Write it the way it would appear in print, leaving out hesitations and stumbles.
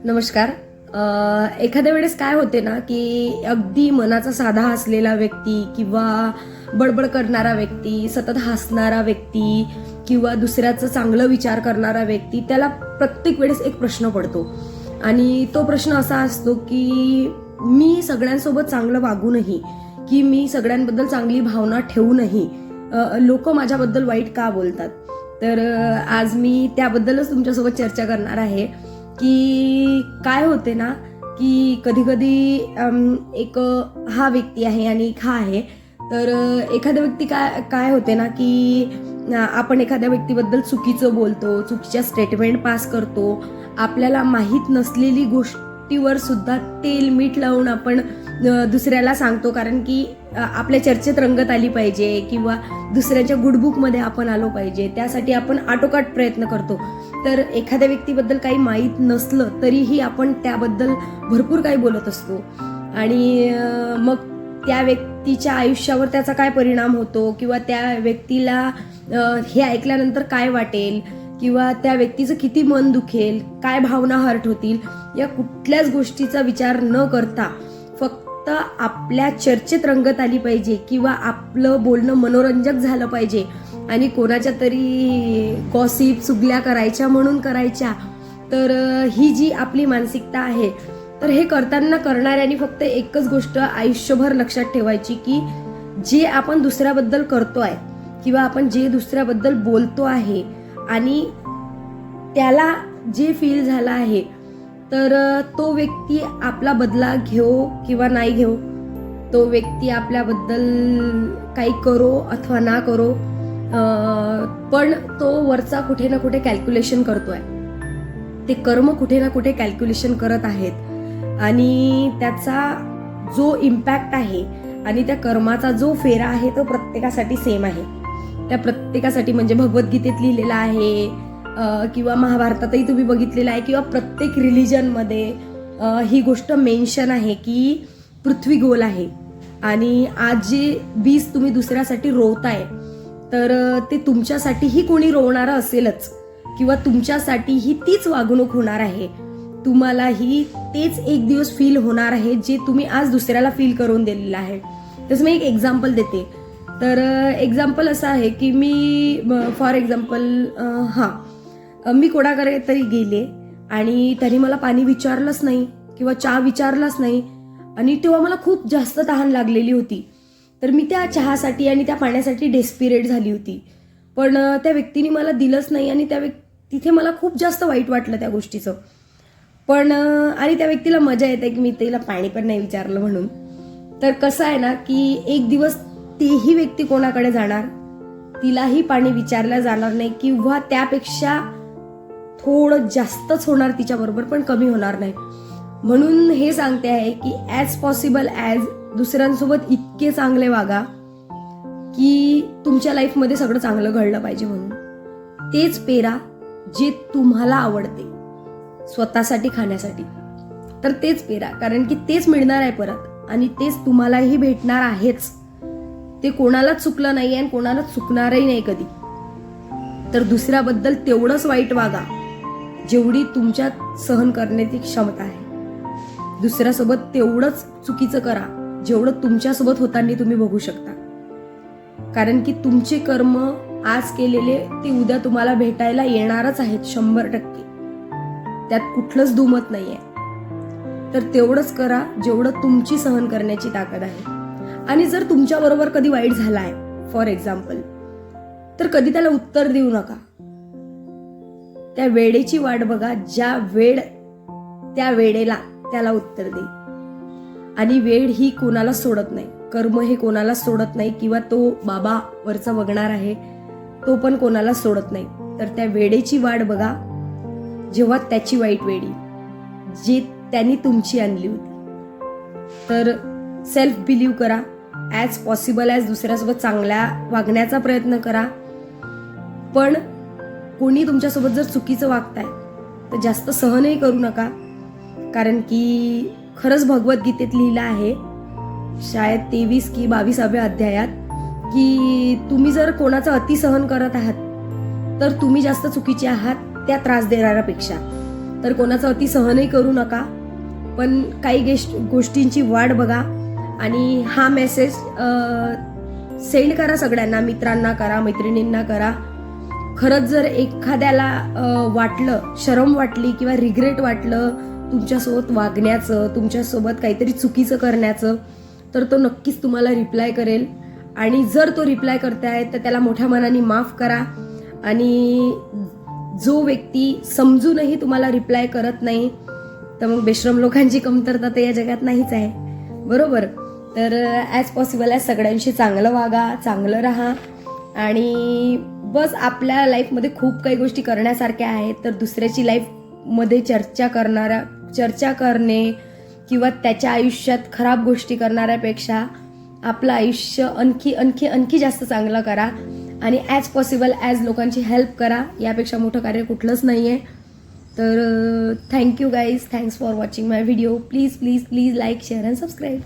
नमस्कार. एखाद्या वेळेस काय होते ना की अगदी मनाचा साधा असलेला व्यक्ती किंवा बडबड करणारा व्यक्ती, सतत हसणारा व्यक्ती किंवा दुसऱ्याचं चांगलं विचार करणारा व्यक्ती, त्याला प्रत्येक वेळेस एक प्रश्न पडतो आणि तो प्रश्न असा असतो की मी सगळ्यांसोबत चांगलं वागूनही, की मी सगळ्यांबद्दल चांगली भावना ठेवूनही लोक माझ्याबद्दल वाईट का बोलतात. तर आज मी त्याबद्दलच तुमच्यासोबत चर्चा करणार आहे की काय होते ना की कधी कधी एक हा व्यक्ती आहे आणि एक हा आहे. तर एखाद्या व्यक्ती काय होते ना की आपण एखाद्या व्यक्तीबद्दल चुकीचं बोलतो, चुकीच्या स्टेटमेंट पास करतो, आपल्याला माहीत नसलेली गोष्टीवर सुद्धा तेल मीठ लावून आपण दुसऱ्याला सांगतो, कारण की आपल्या चर्चेत रंगत आली पाहिजे किंवा दुसऱ्याच्या गुडबुकमध्ये आपण आलो पाहिजे, त्यासाठी आपण आटोकाट प्रयत्न करतो. तर एखाद्या व्यक्तीबद्दल काही माहीत नसलं तरीही आपण त्याबद्दल भरपूर काही बोलत असतो आणि मग त्या व्यक्तीच्या आयुष्यावर त्याचा काय परिणाम होतो किंवा त्या व्यक्तीला हे ऐकल्यानंतर काय वाटेल किंवा त्या व्यक्तीचं किती मन दुखेल, काय भावना हर्ट होतील, या कुठल्याच गोष्टीचा विचार न करता फक्त आपल्या चर्चेत रंगत आली पाहिजे किंवा आपलं बोलणं मनोरंजक झालं पाहिजे आणि कोणाच्या तरी गॉसिप, चुगल्या करायच्या म्हणून करायच्या. तर ही जी आपली मानसिकता आहे, तर हे करणाऱ्यांनी फक्त एकच गोष्ट आयुष्यभर लक्षात ठेवायची की जे आपण दुसऱ्याबद्दल करतोय किंवा आपण जे दुसऱ्याबद्दल बोलतो आहे आणि त्याला जे फील झालं आहे, तर तो व्यक्ती आपला बदला घेऊ किंवा नाही घेऊ, तो व्यक्ती आपल्याबद्दल काही करो अथवा ना करो, पण तो वरचा कुठे ना कुठे कॅल्क्युलेशन करतोय. ते कर्म कुठे ना कुठे कॅल्क्युलेशन करत आहेत आणि त्याचा जो इम्पॅक्ट आहे आणि त्या कर्माचा जो फेरा आहे तो प्रत्येकासाठी सेम आहे. त्या प्रत्येकासाठी म्हणजे भगवद्गीतेत लिहिलेला आहे किंवा महाभारतातही तुम्ही बघितलेलं आहे किंवा प्रत्येक रिलिजनमध्ये ही गोष्ट मेन्शन आहे की पृथ्वी गोल आहे आणि आज जे बीज तुम्ही दुसऱ्यासाठी रोवताय, तर ते तुमच्यासाठीही कोणी रोवणारं असेलच किंवा तुमच्यासाठीही तीच वागणूक होणार आहे. तुम्हालाही तेच एक दिवस फील होणार आहे जे तुम्ही आज दुसऱ्याला फील करून दिलेलं आहे. तसं मी एक एक्झाम्पल देते. तर एक्झाम्पल असं आहे की मी फॉर एक्झाम्पल मी कोणाकडे तरी गेले आणि त्यांनी मला पाणी विचारलंच नाही किंवा चहा विचारलाच नाही आणि तेव्हा मला खूप जास्त तहान लागलेली होती. तर मी त्या चहासाठी आणि त्या पाण्यासाठी डेस्पिरेट झाली होती, पण त्या व्यक्तीने मला दिलंच नाही आणि तिथे मला खूप जास्त वाईट वाटलं त्या गोष्टीचं. पण आणि त्या व्यक्तीला मजा येते की मी तिला पाणी पण नाही विचारलं म्हणून. तर कसं आहे ना की एक दिवस तेही व्यक्ती कोणाकडे जाणार, तिलाही पाणी विचारलं जाणार नाही किंवा त्यापेक्षा थोडं जास्तच होणार तिच्याबरोबर, पण कमी होणार नाही. म्हणून हे सांगते आहे की ॲज पॉसिबल ॲज दुसऱ्यांसोबत इतके चांगले वागा की तुमच्या लाईफमध्ये सगळं चांगलं घडलं पाहिजे. म्हणून तेच पेरा जे तुम्हाला आवडते स्वतःसाठी खाण्यासाठी, तर तेच पेरा, कारण की तेच मिळणार आहे परत आणि तेच तुम्हालाही भेटणार आहेच. ते कोणालाच चुकलं नाही आणि कोणालाच चुकणारही नाही कधी. तर दुसऱ्याबद्दल तेवढंच वाईट वागा जेवढी तुमच्यात सहन करण्याची क्षमता आहे. दुसऱ्यासोबत तेवढंच चुकीचं करा जेवढं तुमच्यासोबत होताना तुम्ही बघू शकता, कारण की तुमचे कर्म आज केलेले ते उद्या तुम्हाला भेटायला येणारच आहेत 100%. त्यात कुठलंच दुमत नाहीये. तर तेवढंच करा जेवढं तुमची सहन करण्याची ताकद आहे. आणि जर तुमच्या बरोबर कधी वाईट झालाय फॉर एक्झाम्पल, तर कधी त्याला उत्तर देऊ नका. त्या वेळेची वाट बघा, ज्या वेळ त्या वेळेला त्याला उत्तर दे. आणि वेळ ही कोणाला सोडत नाही, कर्म हे कोणाला सोडत नाही किंवा तो बाबा वरचा बघणार आहे तो पण कोणाला सोडत नाही. तर त्या वेळेची वाट बघा जेव्हा त्याची वाईट वेळी जी त्यांनी तुमची आणली होती. तर सेल्फ बिलीव्ह करा, ॲज पॉसिबल ॲज दुसऱ्यासोबत चांगल्या वागण्याचा प्रयत्न करा. पण कोणी तुमच्यासोबत जर चुकीचं वागताय तर जास्त सहनही करू नका, कारण की खरंच भगवद्गीतेत लिहिलं आहे शायद 23 की 22व्या अध्यायात की तुम्ही जर कोणाचं अति सहन करत आहात तर तुम्ही जास्त चुकीचे आहात त्या त्रास देणाऱ्यापेक्षा. तर कोणाचं अति सहनही करू नका, पण काही गोष्टींची वाट बघा. आणि हा मेसेज सेंड करा सगळ्यांना, मित्रांना करा, मैत्रिणींना करा. खरंच जर एखाद्याला वाटलं, शरम वाटली किंवा रिग्रेट वाटलं तुमच्यासोबत वागण्याचं, तुमच्यासोबत काहीतरी चुकीचं करण्याचं, तर तो नक्कीच तुम्हाला रिप्लाय करेल. आणि जर तो रिप्लाय करताय तर त्याला मोठ्या मनाने माफ करा. आणि जो व्यक्ती समजूनही तुम्हाला रिप्लाय करत नाही, तर मग बेशरम लोकांची कमतरता तर या जगात नाहीच आहे, बरोबर. तर ॲज पॉसिबल ॲज सगळ्यांशी चांगलं वागा, चांगलं राहा. आणि बस आपल्या लाईफमध्ये खूप काही गोष्टी करण्यासारख्या आहेत, तर दुसऱ्याची लाईफमध्ये चर्चा करणे किंवा त्याच्या आयुष्यात खराब गोष्टी करणाऱ्यापेक्षा आपलं आयुष्य आणखी जास्त चांगलं करा. आणि ॲज पॉसिबल ॲज लोकांची हेल्प करा. यापेक्षा मोठं कार्य कुठलंच नाही आहे. तर thank you guys, thanks for watching my video. Please please please like, share and subscribe.